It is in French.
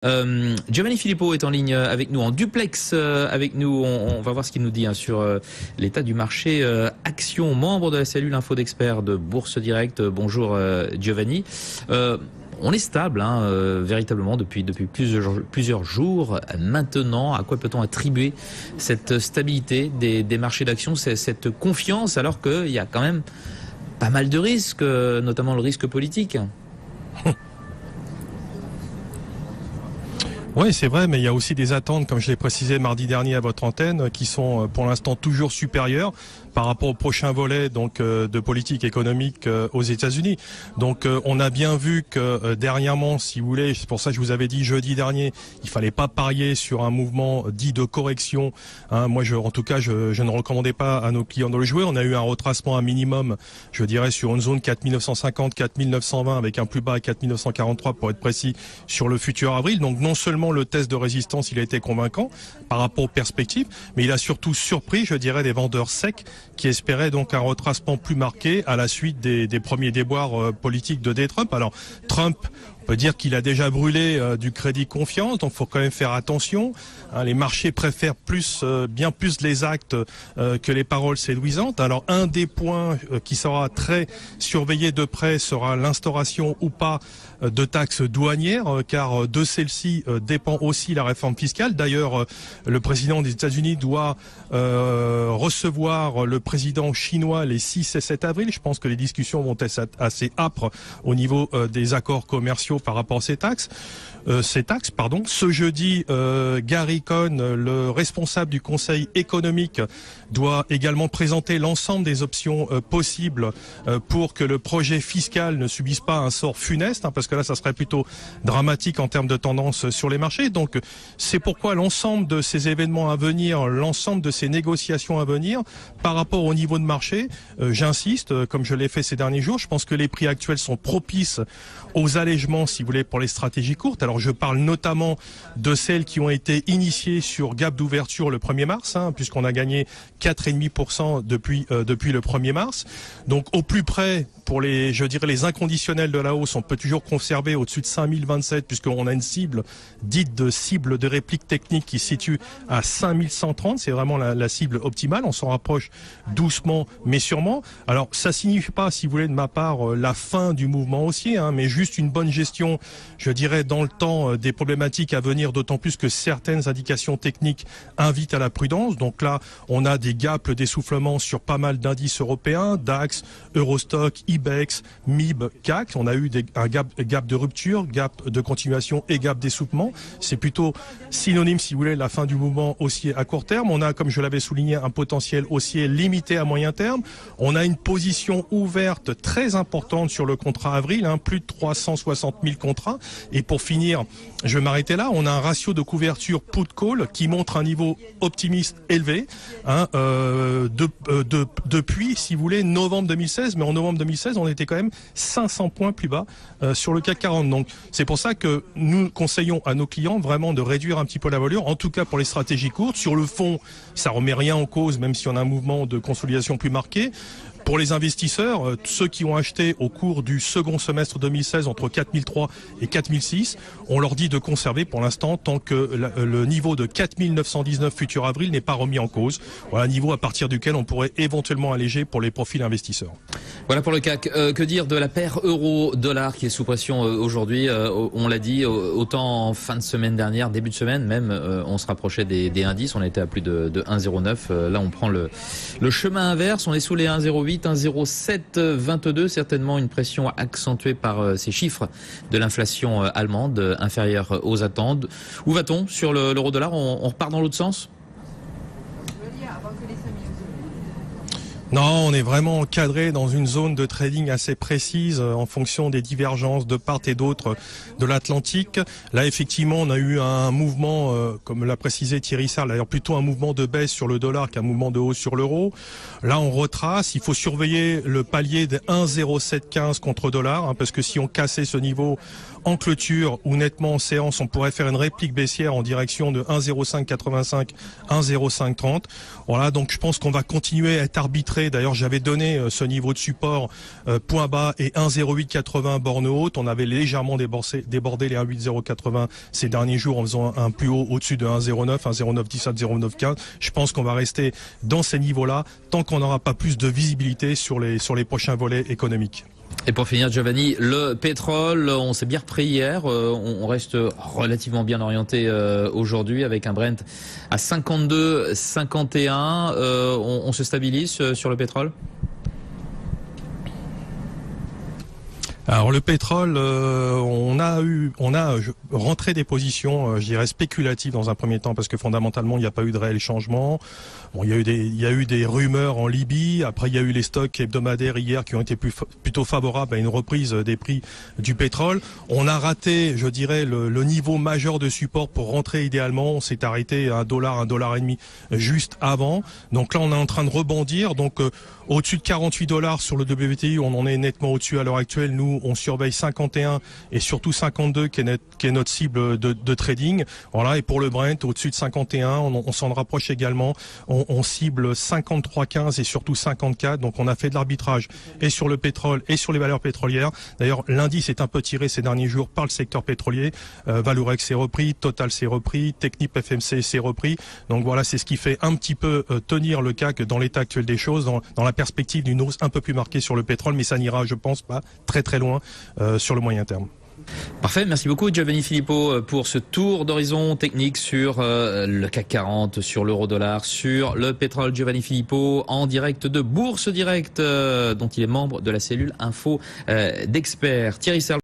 Giovanni Filippo est en ligne avec nous, en duplex avec nous. On va voir ce qu'il nous dit sur l'état du marché actions, membre de la cellule info d'experts de Bourse Direct. Bonjour Giovanni. On est stable véritablement depuis plusieurs jours. Maintenant, à quoi peut-on attribuer cette stabilité des marchés d'actions, cette confiance, alors qu'il y a quand même pas mal de risques, notamment le risque politique? Oui, c'est vrai, mais il y a aussi des attentes, comme je l'ai précisé mardi dernier à votre antenne, qui sont pour l'instant toujours supérieures par rapport au prochain volet de politique économique aux États-Unis. Donc on a bien vu que dernièrement, si vous voulez, c'est pour ça que je vous avais dit jeudi dernier, il fallait pas parier sur un mouvement dit de correction. Moi, en tout cas, je ne recommandais pas à nos clients de le jouer. On a eu un retracement à minimum, je dirais, sur une zone 4950, 4920 avec un plus bas à 4943 pour être précis sur le futur avril. Donc non seulement le test de résistance, il a été convaincant par rapport aux perspectives, mais il a surtout surpris, je dirais, les vendeurs secs qui espéraient donc un retracement plus marqué à la suite des premiers déboires politiques de Trump. Alors Trump, on peut dire qu'il a déjà brûlé du crédit confiance, donc faut quand même faire attention. Les marchés préfèrent bien plus les actes que les paroles séduisantes. Alors un des points qui sera très surveillé de près sera l'instauration ou pas de taxes douanières, car de celle-ci dépend aussi la réforme fiscale. D'ailleurs, le président des États-Unis doit recevoir le président chinois les 6 et 7 avril. Je pense que les discussions vont être assez âpres au niveau des accords commerciaux par rapport à ces taxes. Ce jeudi, Gary Cohn, le responsable du Conseil économique, doit également présenter l'ensemble des options possibles pour que le projet fiscal ne subisse pas un sort funeste, parce que là, ça serait plutôt dramatique en termes de tendance sur les marchés. Donc, c'est pourquoi l'ensemble de ces événements à venir, l'ensemble de ces négociations à venir, par rapport au niveau de marché, j'insiste, comme je l'ai fait ces derniers jours, je pense que les prix actuels sont propices aux allègements, si vous voulez, pour les stratégies courtes. Alors, je parle notamment de celles qui ont été initiées sur gap d'ouverture le 1er mars, puisqu'on a gagné 4,5% depuis le 1er mars. Donc, au plus près, pour les inconditionnels de la hausse, on peut toujours conserver au-dessus de 5027, puisqu'on a une cible dite de cible de réplique technique qui se situe à 5130. C'est vraiment la cible optimale. On s'en rapproche doucement, mais sûrement. Alors, ça signifie pas, si vous voulez, de ma part, la fin du mouvement haussier, mais juste une bonne gestion, je dirais, dans le temps des problématiques à venir, d'autant plus que certaines indications techniques invitent à la prudence. Donc là, on a des gaps d'essoufflement sur pas mal d'indices européens, DAX, Eurostock, IBEX, MIB, CAC. On a eu un gap de rupture, gap de continuation et gap d'essoufflement. C'est plutôt synonyme, si vous voulez, de la fin du mouvement haussier à court terme. On a, comme je l'avais souligné, un potentiel haussier limité à moyen terme. On a une position ouverte très importante sur le contrat avril, plus de 360 000 contrats. Et pour finir, je vais m'arrêter là. On a un ratio de couverture put-call qui montre un niveau optimiste élevé depuis, si vous voulez, novembre 2016. Mais en novembre 2016, on était quand même 500 points plus bas sur le CAC 40. Donc c'est pour ça que nous conseillons à nos clients vraiment de réduire un petit peu la voilure, en tout cas pour les stratégies courtes. Sur le fond, ça remet rien en cause, même si on a un mouvement de consolidation plus marqué. Pour les investisseurs, ceux qui ont acheté au cours du second semestre 2016 entre 4003 et 4006, on leur dit de conserver pour l'instant tant que le niveau de 4919 futur avril n'est pas remis en cause. Voilà un niveau à partir duquel on pourrait éventuellement alléger pour les profils investisseurs. Voilà pour le CAC. Que dire de la paire euro-dollar qui est sous pression aujourd'hui? On l'a dit, autant en fin de semaine dernière, début de semaine même, on se rapprochait des indices. On était à plus de 1,09. Là, on prend le chemin inverse. On est sous les 1,08. 1,0722, certainement une pression accentuée par ces chiffres de l'inflation allemande inférieure aux attentes. Où va-t-on sur l'euro-dollar? On repart dans l'autre sens? Non, on est vraiment encadré dans une zone de trading assez précise en fonction des divergences de part et d'autre de l'Atlantique. Là, effectivement, on a eu un mouvement, comme l'a précisé Thierry Sarr, d'ailleurs plutôt un mouvement de baisse sur le dollar qu'un mouvement de hausse sur l'euro. Là, on retrace. Il faut surveiller le palier des 1,0715 contre dollar, parce que si on cassait ce niveau, en clôture ou nettement en séance, on pourrait faire une réplique baissière en direction de 1,0585, 1,0530. Voilà, donc je pense qu'on va continuer à être arbitré. D'ailleurs, j'avais donné ce niveau de support point bas et 1,0880 borne haute. On avait légèrement débordé les 1,8080 ces derniers jours en faisant un plus haut au-dessus de 1,09, 1,0917, 0,915. Je pense qu'on va rester dans ces niveaux-là tant qu'on n'aura pas plus de visibilité sur les prochains volets économiques. Et pour finir, Giovanni, le pétrole, on s'est bien repris hier, on reste relativement bien orienté aujourd'hui avec un Brent à 52,51. On se stabilise sur le pétrole ? Alors le pétrole, on a rentré des positions, je dirais spéculatives dans un premier temps parce que fondamentalement il n'y a pas eu de réel changement. Bon, il y a eu des rumeurs en Libye. Après il y a eu les stocks hebdomadaires hier qui ont été plutôt favorables à une reprise des prix du pétrole. On a raté, je dirais, le niveau majeur de support pour rentrer idéalement. On s'est arrêté à $1,5 juste avant. Donc là on est en train de rebondir. Donc au-dessus de $48 sur le WTI, on en est nettement au-dessus à l'heure actuelle. Nous, on surveille 51 et surtout 52 qui est notre cible de trading. Voilà. Et pour le Brent, au-dessus de 51, on s'en rapproche également. On cible 53,15 et surtout 54. Donc on a fait de l'arbitrage et sur le pétrole et sur les valeurs pétrolières. D'ailleurs, l'indice est un peu tiré ces derniers jours par le secteur pétrolier. Valorex s'est repris, Total s'est repris, Technip FMC s'est repris. Donc voilà, c'est ce qui fait un petit peu tenir le CAC dans l'état actuel des choses, dans la perspective d'une hausse un peu plus marquée sur le pétrole, mais ça n'ira, je pense, pas très loin sur le moyen terme. Parfait, merci beaucoup Giovanni Filippo pour ce tour d'horizon technique sur le CAC 40, sur l'euro-dollar, sur le pétrole. Giovanni Filippo en direct de Bourse Direct, dont il est membre de la cellule info d'experts. Thierry Serle.